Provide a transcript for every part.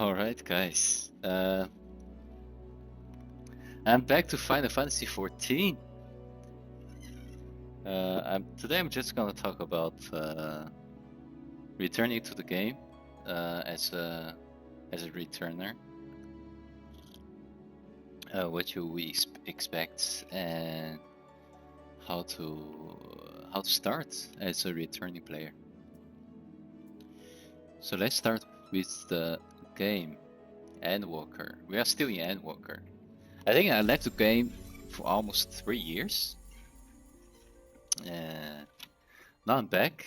Alright, guys. I'm back to Final Fantasy XIV. Today I'm just gonna talk about returning to the game as a returner. What you expect and how to start as a returning player. So let's start with the game, Endwalker. We are still in Endwalker. I think I left the game for almost 3 years. Now I'm back.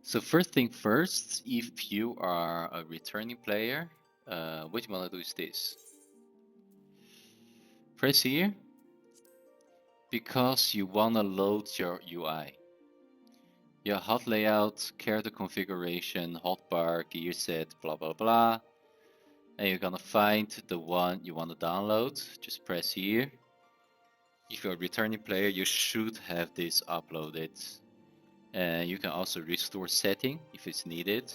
So first thing first, if you are a returning player, what you wanna do is this. Press here, because you wanna load your UI. Your HUD layout, character configuration, hotbar, gear set, blah blah blah. And you're gonna find the one you wanna download. Just press here. If you're a returning player, you should have this uploaded. And you can also restore setting if it's needed.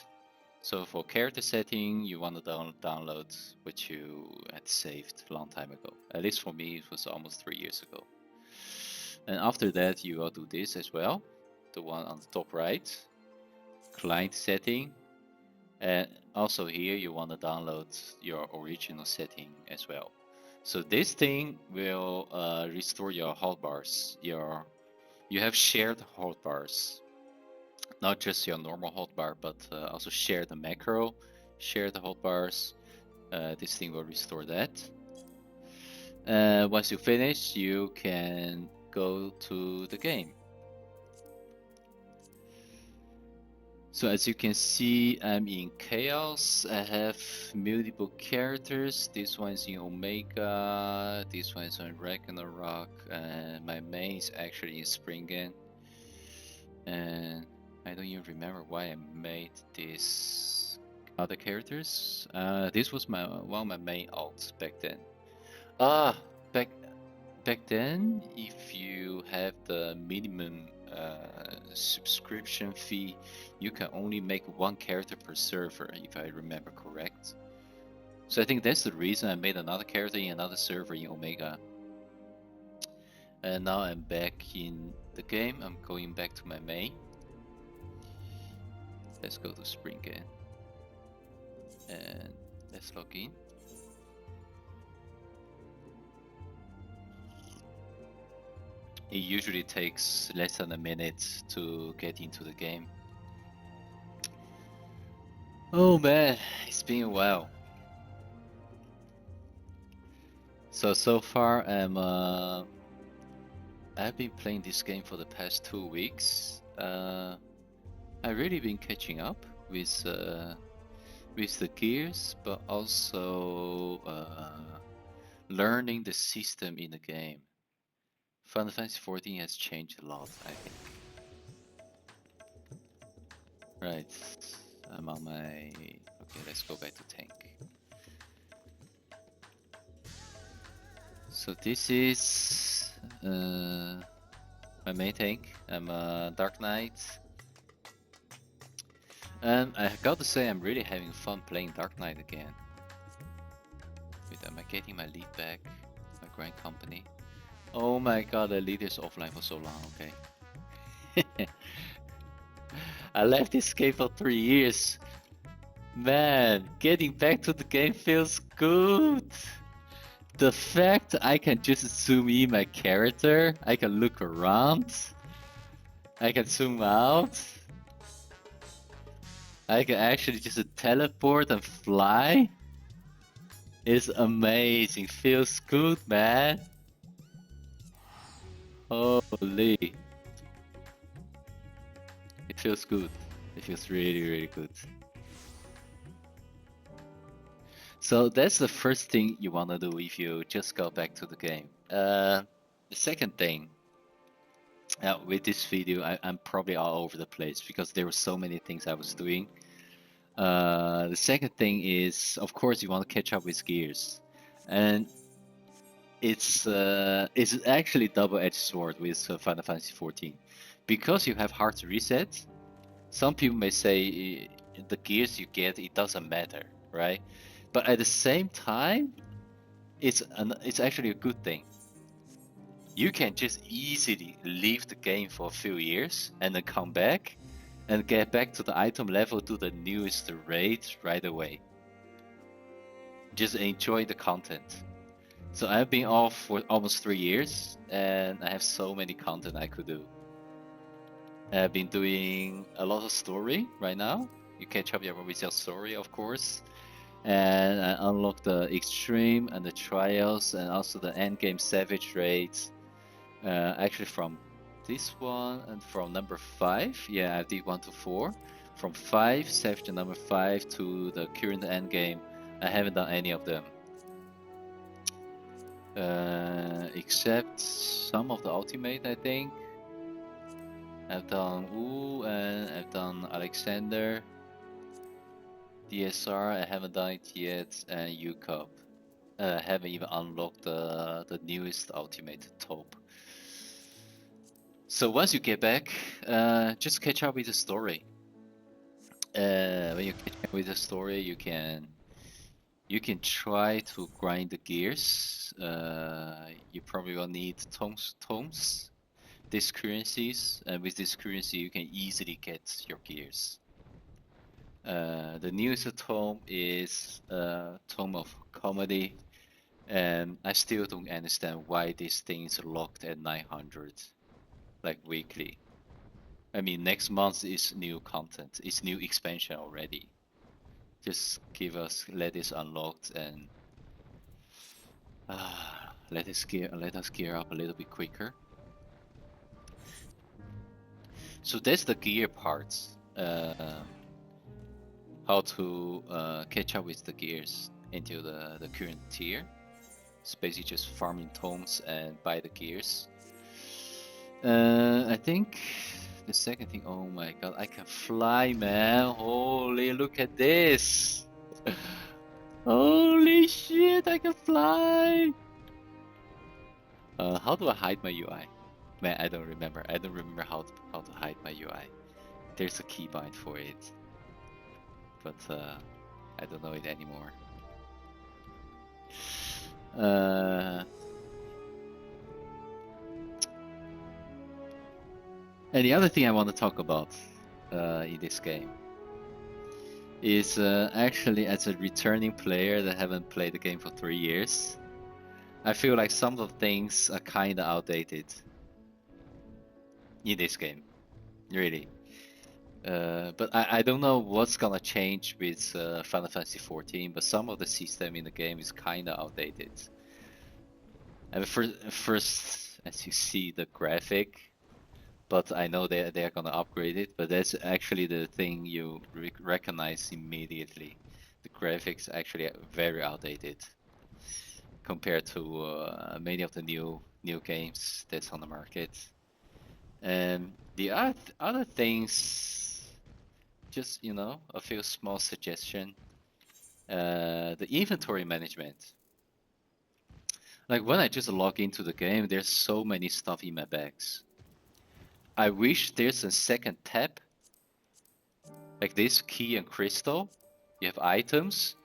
So for character setting, you want to download what you had saved a long time ago. At least for me, it was almost 3 years ago. And after that, you will do this as well. The one on the top right, client setting. And also here, you want to download your original setting as well. So this thing will restore your hotbars. You have shared hotbars. Not just your normal hotbar, but also share the macro, share the hotbars. This thing will restore that. Once you finish, you can go to the game. So as you can see, I'm in Chaos. I have multiple characters. This one's in Omega, this one's on Ragnarok, and my main is actually in Springen. And I don't even remember why I made these other characters. This was one of my main alts back then. Back then, if you have the minimum subscription fee, you can only make one character per server, if I remember correct. So I think that's the reason I made another character in another server in Omega. And now I'm back in the game. I'm going back to my main. Let's go to Springen and let's log in. It usually takes less than a minute to get into the game. Oh man, it's been a while. So far I've been playing this game for the past 2 weeks. I've really been catching up with the gears, but also learning the system in the game. Final Fantasy XIV has changed a lot, I think. Right, I'm on my... Okay, let's go back to tank. So this is my main tank. I'm a Dark Knight. And I gotta say, I'm really having fun playing Dark Knight again. Wait, am I getting my lead back? My Grand Company? Oh my god, the lead is offline for so long, okay. I left this game for 3 years. Man, getting back to the game feels good. The fact I can just zoom in my character, I can look around, I can zoom out. I can actually just teleport and fly. It's amazing. Feels good, man. Holy. It feels good. It feels really, really good. So that's the first thing you want to do if you just go back to the game. The second thing, with this video, I'm probably all over the place because there were so many things I was doing. The second thing is, of course, you want to catch up with gears, and it's actually double-edged sword with Final Fantasy XIV, because you have hard reset. Some people may say the gears you get, it doesn't matter. right? But at the same time, it's actually a good thing. You can just easily leave the game for a few years and then come back and get back to the item level to the newest raid right away. Just enjoy the content. So I've been off for almost 3 years and I have so many content I could do. I've been doing a lot of story right now. You catch up with your story, of course. And I unlock the extreme and the trials and also the endgame savage raids. Actually from this one and from number 5. Yeah, I did 1 to 4. From 5, savage to number 5 to the current endgame. I haven't done any of them. Except some of the ultimate, I think. I've done Wu and I've done Alexander. DSR, I haven't done it yet, and U-Cup. I haven't even unlocked the newest ultimate top. So once you get back, just catch up with the story. When you catch up with the story, you can try to grind the gears. You probably will need tomes, these currencies, and with this currency you can easily get your gears. The newest tome is Tome of Comedy, and I still don't understand why this thing is locked at 900, like weekly. I mean, next month is new content, it's new expansion already. Just let this unlocked and let us gear up a little bit quicker. So that's the gear parts. How to catch up with the gears into the current tier. It's basically just farming tomes and buy the gears. I think the second thing, oh my god, I can fly, man. Holy, look at this. Holy shit, I can fly. How do I hide my UI? Man, I don't remember. I don't remember how to hide my UI. There's a keybind for it, but I don't know it anymore. And the other thing I want to talk about in this game is actually, as a returning player that haven't played the game for 3 years, I feel like some of the things are kind of outdated in this game, really. But I don't know what's gonna change with Final Fantasy XIV, but some of the system in the game is kind of outdated. And first, as you see, the graphic, but I know they're gonna upgrade it, but that's actually the thing you recognize immediately. The graphics actually are very outdated compared to many of the new games that's on the market. And the other things, just a few small suggestion. The inventory management. Like when I just log into the game, there's so many stuff in my bags. I wish there's a second tab, like this, key and crystal. You have items,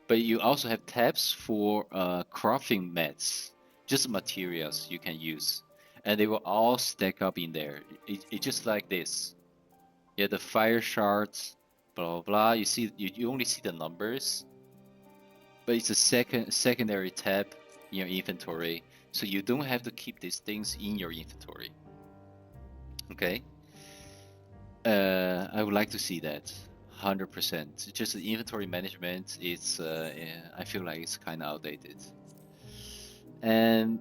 but you also have tabs for crafting mats, just materials you can use. And they will all stack up in there. It's just like this. Yeah, the fire shards, blah blah blah. You see, you only see the numbers, but it's a secondary tab in your inventory, so you don't have to keep these things in your inventory. Okay. I would like to see that 100%. Just the inventory management, it's I feel like it's kind of outdated. And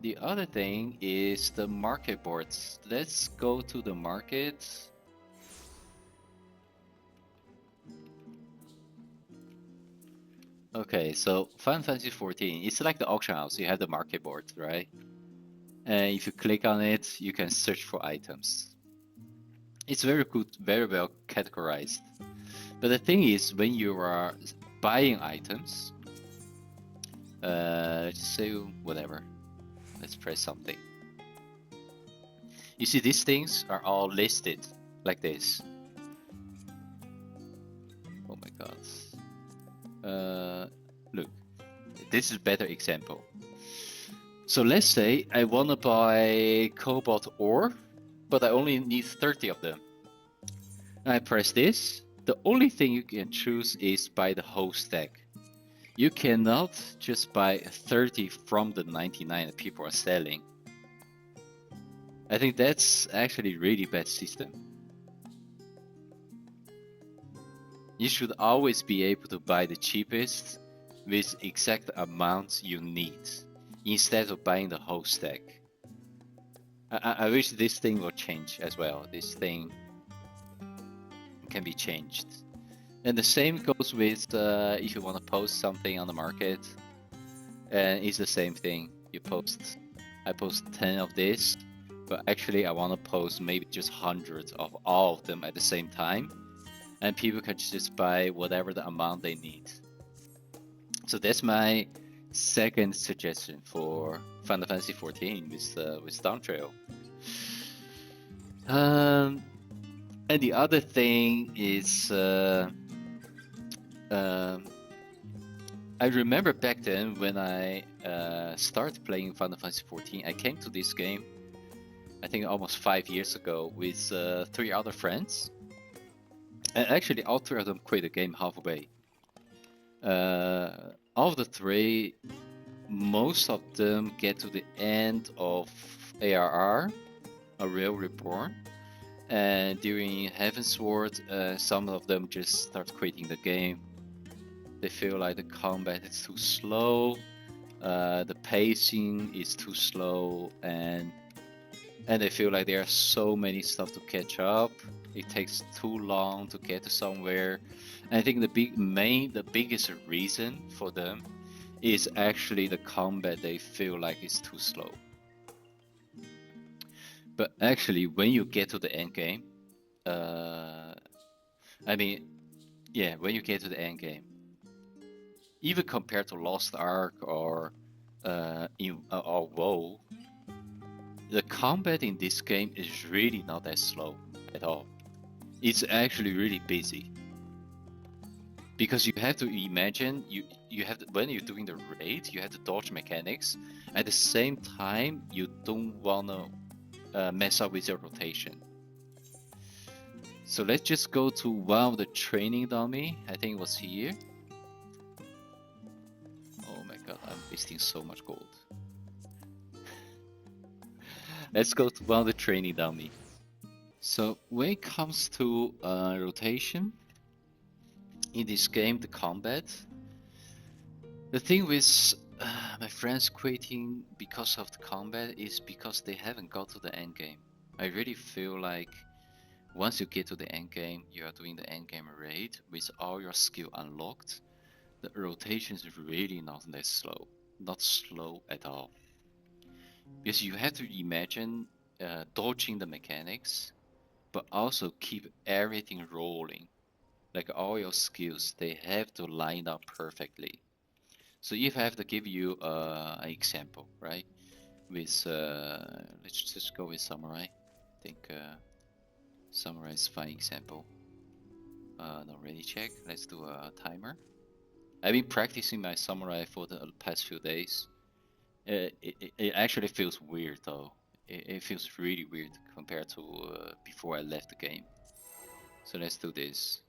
the other thing is the market boards. Let's go to the market. Okay, so Final Fantasy XIV, it's like the auction house. You have the market board, right? And if you click on it, you can search for items. It's very good, very well categorized. But the thing is, when you are buying items, let's just say whatever. Let's press something. You see, these things are all listed like this. Oh my god. Look, this is a better example. So let's say I want to buy cobalt ore, but I only need 30 of them. I press this. The only thing you can choose is buy the whole stack. You cannot just buy 30 from the 99 that people are selling. I think that's actually really bad system. You should always be able to buy the cheapest with exact amounts you need, instead of buying the whole stack. I wish this thing will change as well. This thing can be changed. And the same goes with if you want to post something on the market, and it's the same thing. I post 10 of this, but actually I want to post maybe just hundreds of all of them at the same time, and people can just buy whatever the amount they need. So that's my second suggestion for Final Fantasy XIV with Dawntrail. And the other thing is, I remember back then when I started playing Final Fantasy XIV, I came to this game, I think almost 5 years ago, with 3 other friends. And actually, all 3 of them quit the game halfway. Of the 3, most of them get to the end of ARR, A Real Reborn. And during Heavensward, some of them just start quitting the game. They feel like the combat is too slow, the pacing is too slow, and they feel like there are so many stuff to catch up. It takes too long to get to somewhere. And I think the biggest reason for them is actually the combat. They feel like it's too slow. But actually, when you get to the end game, when you get to the end game, even compared to Lost Ark or WoW, the combat in this game is really not that slow at all. It's actually really busy, because you have to imagine you have to, when you're doing the raid, you have to dodge mechanics. At the same time, you don't wanna mess up with your rotation. So let's just go to one of the training dummy. I think it was here. Oh my god, I'm wasting so much gold. Let's go to one of the training dummy. So when it comes to rotation in this game, the combat, the thing with my friends quitting because of the combat is because they haven't got to the end game. I really feel like once you get to the end game, you are doing the end game raid with all your skill unlocked. The rotation is really not that slow, not slow at all. Because you have to imagine dodging the mechanics, but also keep everything rolling. Like all your skills, they have to line up perfectly. So if I have to give you an example, right? With let's just go with Samurai. I think Samurai is a fine example. Not really check. Let's do a timer. I've been practicing my Samurai for the past few days. It actually feels weird though. It feels really weird compared to before I left the game. So let's do this.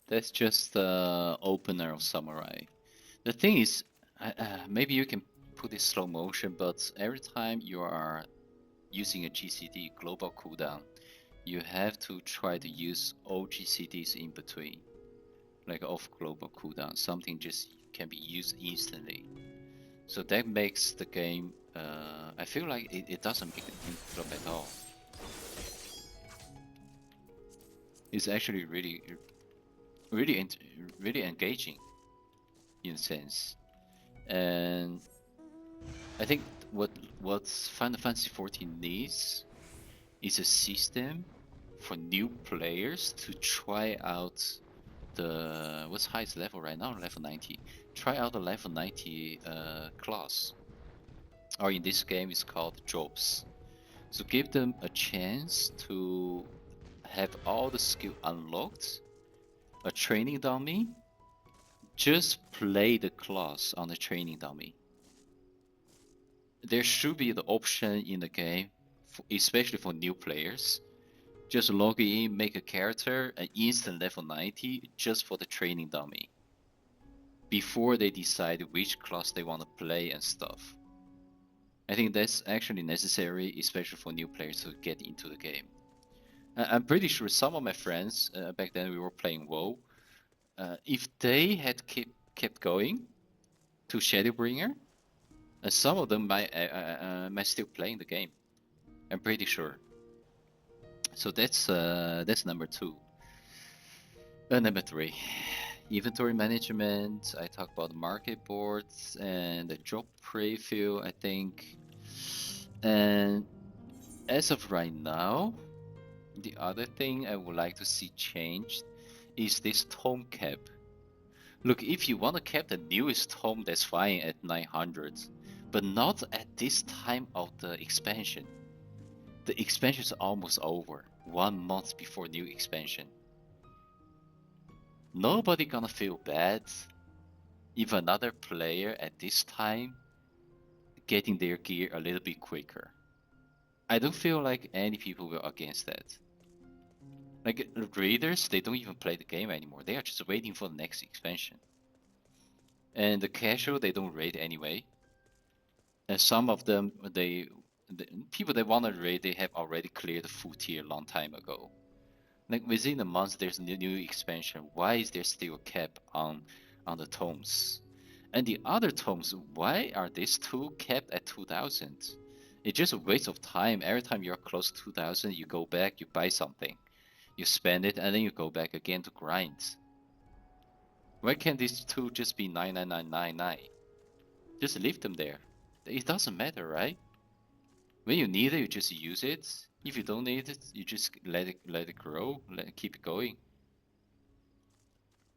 That's just the opener of Samurai. The thing is, maybe you can put it slow motion, but every time you are using a GCD global cooldown, you have to try to use all GCDs in between. like off global cooldown, something just can be used instantly. So that makes the game, I feel like it doesn't make it drop at all. It's actually really engaging in a sense. And I think what Final Fantasy XIV needs is a system for new players to try out the what's highest level right now, level 90. Try out the level 90 class, or in this game it's called jobs. So give them a chance to have all the skill unlocked, a training dummy. Just play the class on the training dummy. There should be the option in the game, especially for new players. Just log in, make a character, and instant level 90 just for the training dummy. Before they decide which class they want to play and stuff. I think that's actually necessary, especially for new players to get into the game. I'm pretty sure some of my friends, back then we were playing WoW, if they had kept going to Shadowbringer, some of them might still playing the game. I'm pretty sure. So that's number 2. Number 3, inventory management. I talked about the market boards and the job preview, I think. And as of right now, the other thing I would like to see changed is this tome cap. Look, if you want to cap the newest tome, that's fine at 900, but not at this time of the expansion. The expansion is almost over, 1 month before new expansion. Nobody gonna feel bad if another player at this time getting their gear a little bit quicker. I don't feel like any people will against that. Like raiders, they don't even play the game anymore. They are just waiting for the next expansion. And the casual, they don't raid anyway. And some of them, the people that want to raid, they have already cleared the full tier a long time ago. Like within a month, there's a new expansion. Why is there still a cap on the tomes? And the other tomes, why are these two capped at 2,000? It's just a waste of time. Every time you're close to 2,000, you go back, you buy something, you spend it, and then you go back again to grind. Why can't these two just be 99999? Just leave them there. It doesn't matter, right? When you need it, you just use it. If you don't need it, you just let it grow, keep it going.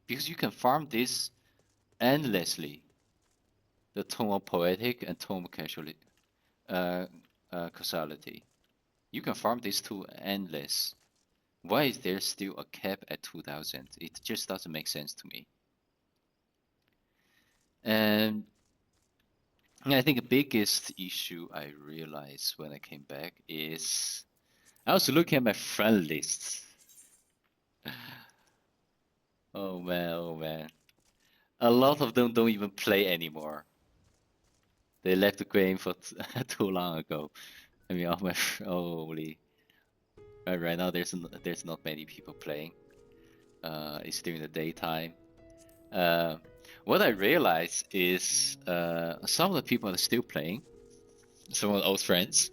Because you can farm this endlessly. The tome of poetic and tome of causality. You can farm these two endless. Why is there still a cap at 2,000? It just doesn't make sense to me. And I think the biggest issue I realized when I came back is I was looking at my friend lists. Oh man, oh man. A lot of them don't even play anymore. They left the game for too long ago. I mean, all my holy. Right now, there's not many people playing. It's during the daytime. What I realized is some of the people are still playing. Some of the old friends.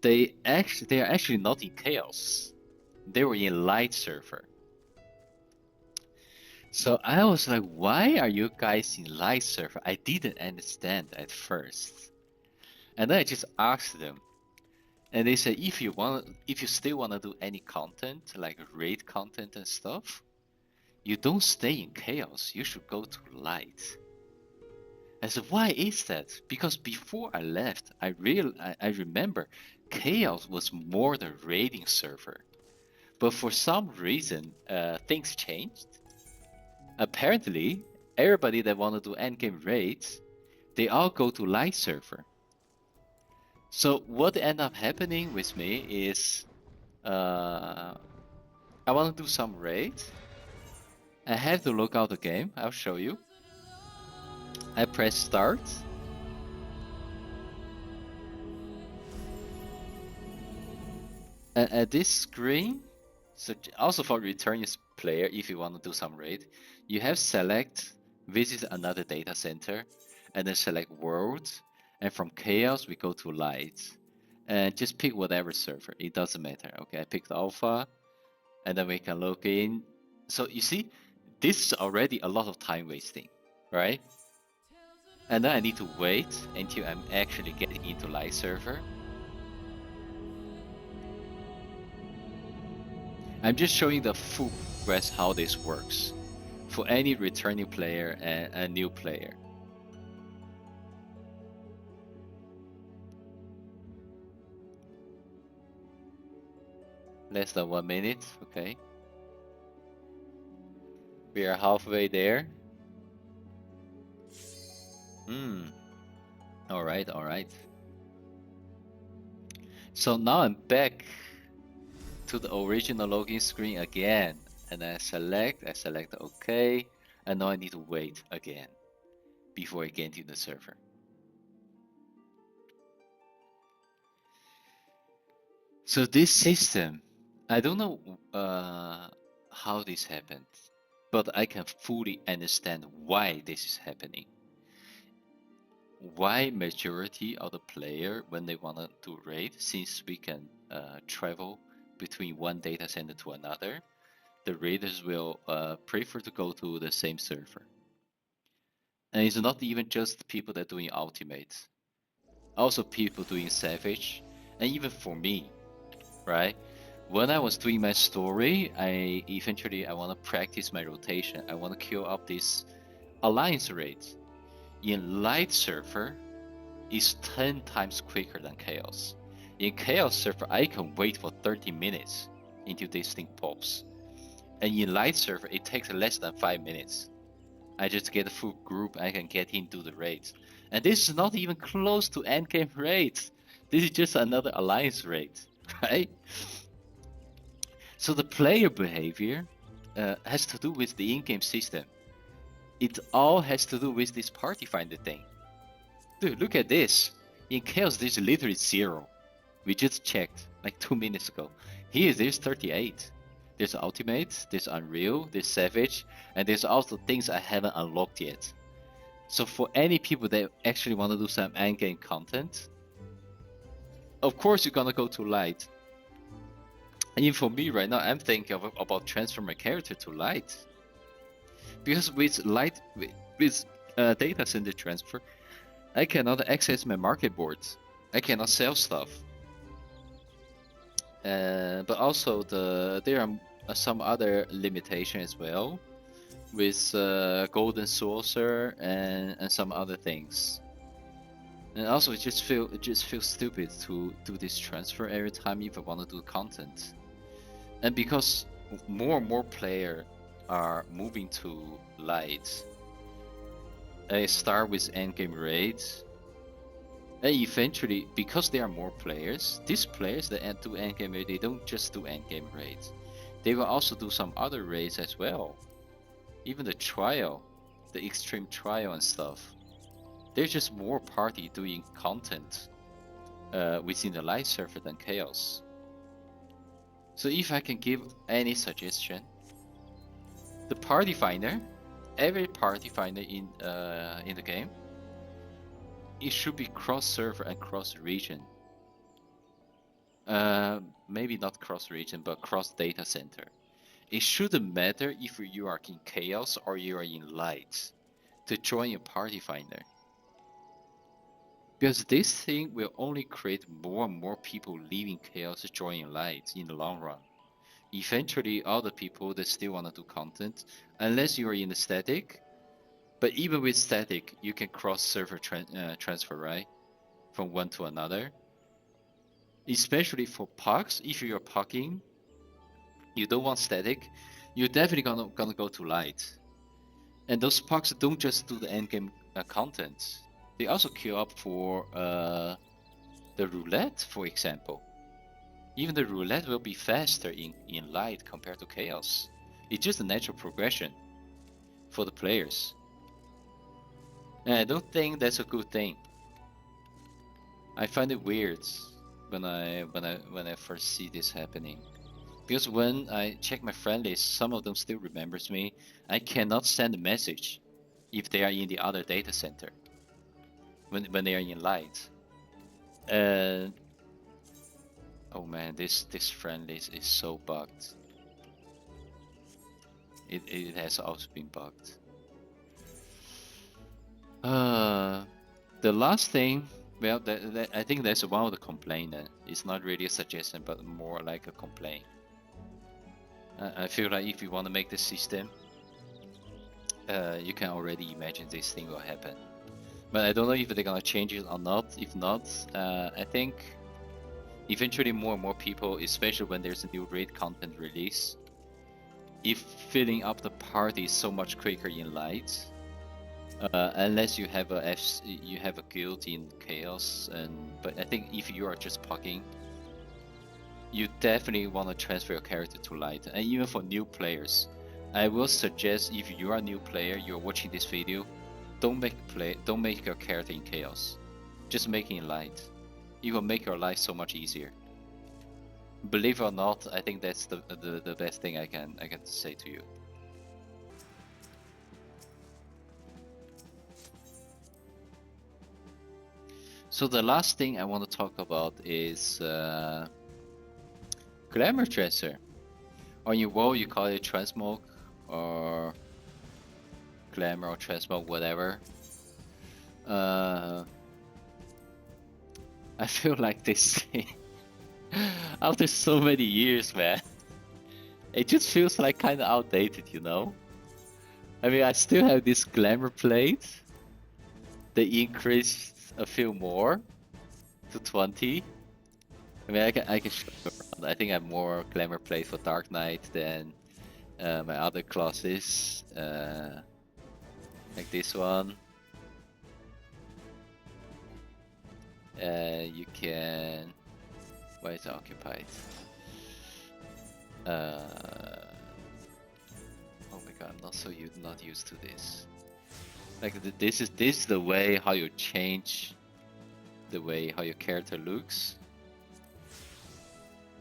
They are actually not in chaos. They were in light server. So I was like, why are you guys in light server? I didn't understand at first. And then I just asked them. And they said, if you still want to do any content, like raid content and stuff, you don't stay in chaos. You should go to light. I said, why is that? Because before I left, I remember chaos was more the raiding server. But for some reason, things changed. Apparently, everybody that want to do endgame raids, they all go to light server. So what ended up happening with me is, I want to do some raids. I have to log out the game. I'll show you. I press start. And at this screen, So also for returning player, if you want to do some raid, you have select visit another data center, and then select world, and from chaos we go to light, and just pick whatever server. It doesn't matter. Okay, I picked alpha, and then we can log in. So you see, this is already a lot of time wasting, right? And then I need to wait until I'm actually getting into live server. I'm just showing the full progress how this works for any returning player and a new player. Less than 1 minute, okay. We are halfway there. All right, all right. So now I'm back to the original login screen again, and I select OK, and now I need to wait again before I get into the server. So this system, I don't know how this happened, but I can fully understand why this is happening. Why majority of the player, when they want to do raid, since we can travel between one data center to another, the raiders will prefer to go to the same server. And it's not even just people that are doing ultimate, also people doing savage, and even for me, right? When I was doing my story, I want to practice my rotation. I want to queue up this alliance raid. In light server, is 10 times quicker than chaos. In chaos server, I can wait for 30 minutes until this thing pops. And in light server, it takes less than 5 minutes. I just get a full group, I can get into the raids. And this is not even close to endgame raids. This is just another alliance raid, right? So the player behavior has to do with the in-game system. It all has to do with this party finder thing. Dude, look at this. In chaos, there's literally 0. We just checked like 2 minutes ago. Here, there's 38. There's Ultimate, there's Unreal, there's Savage, and there's also things I haven't unlocked yet. So for any people that actually want to do some endgame content, of course you're gonna go to Light. And even for me right now, I'm thinking about transferring my character to Light. Because with Light, with data center transfer, I cannot access my market boards. I cannot sell stuff. But also there are some other limitations as well, with golden saucer and some other things. And also it just feels stupid to do this transfer every time if I want to do content. And because more and more players are moving to light, I start with endgame raids. And eventually, because there are more players, these players that do endgame raid, they don't just do endgame raids. They will also do some other raids as well. Even the trial, the extreme trial and stuff. There's just more party doing content within the light server than chaos. So if I can give any suggestion, the party finder, every party finder in the game, it should be cross-server and cross-region. Maybe not cross-region, but cross-data center. It shouldn't matter if you are in chaos or you are in light to join a party finder. Because this thing will only create more and more people leaving chaos to join light in the long run. Eventually, other people that still want to do content, unless you are in the static, but even with static, you can cross-server transfer, right? From one to another. Especially for pucks, if you're pucking, you don't want static, you're definitely gonna go to light. And those pucks don't just do the endgame content. They also queue up for the roulette, for example. Even the roulette will be faster in light compared to chaos. It's just a natural progression for the players. And I don't think that's a good thing. I find it weird when I first see this happening. Because when I check my friend list, some of them still remembers me. I cannot send a message if they are in the other data center when they are in light. And oh man, this friend list is so bugged. It has also been bugged. The last thing, well, I think that's one of the complaint. It's not really a suggestion, but more like a complaint. I feel like if you want to make the system, you can already imagine this thing will happen. But I don't know if they're gonna change it or not. If not, I think eventually more and more people, especially when there's a new raid content release, if filling up the party is so much quicker in light, unless you have a guild in chaos, but I think if you are just pugging, you definitely want to transfer your character to light. And even for new players, I will suggest if you are a new player, you're watching this video, don't make your character in chaos. Just make it in light. It will make your life so much easier. Believe it or not, I think that's the best thing I can say to you. So the last thing I want to talk about is Glamour Tracer. On your wall you call it Transmog or Glamour or Transmog, whatever. I feel like this thing, after so many years, man, it just feels like kind of outdated, you know? I mean, I still have this Glamour plate. They increased a few more to 20. I mean, I can show you around. I think I have more Glamour plate for Dark Knight than my other classes, like this one. You can. Why is it occupied? Oh my god, I'm not used to this. Like this is the way how you change the way how your character looks.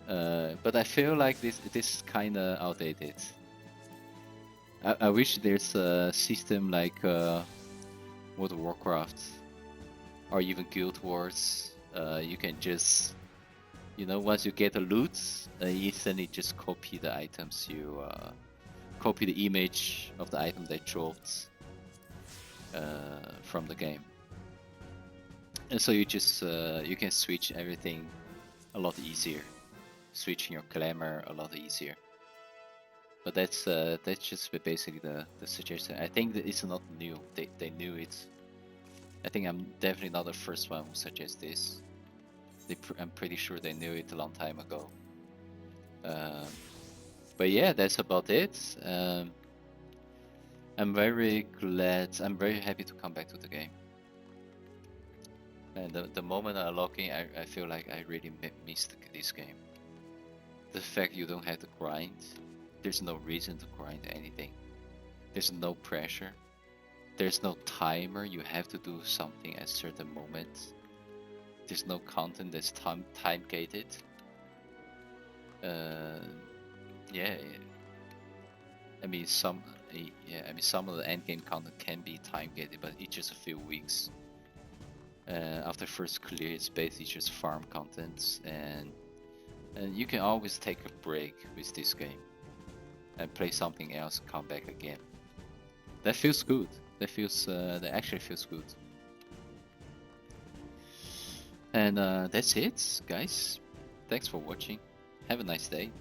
But I feel like this is kind of outdated. I wish there's a system like World of Warcraft or even Guild Wars. You can just, once you get a loot, instantly just copy the items you copy the image of the item they dropped from the game, and so you just you can switch everything a lot easier, switching your glamour a lot easier. But that's just basically the suggestion. I think that it's not new. They knew it. I think I'm definitely not the first one who suggests this. I'm pretty sure they knew it a long time ago. But yeah, that's about it. I'm very happy to come back to the game. And the moment I log in, I feel like I really missed this game. The fact you don't have to grind, there's no reason to grind anything. There's no pressure. There's no timer, you have to do something at certain moments. There's no content that's time gated. Yeah. I mean some of the end game content can be time gated, but it's just a few weeks. After first clear, it's basically just farm contents, and you can always take a break with this game and play something else, come back again. That feels good. That actually feels good. And that's it, guys. Thanks for watching. Have a nice day.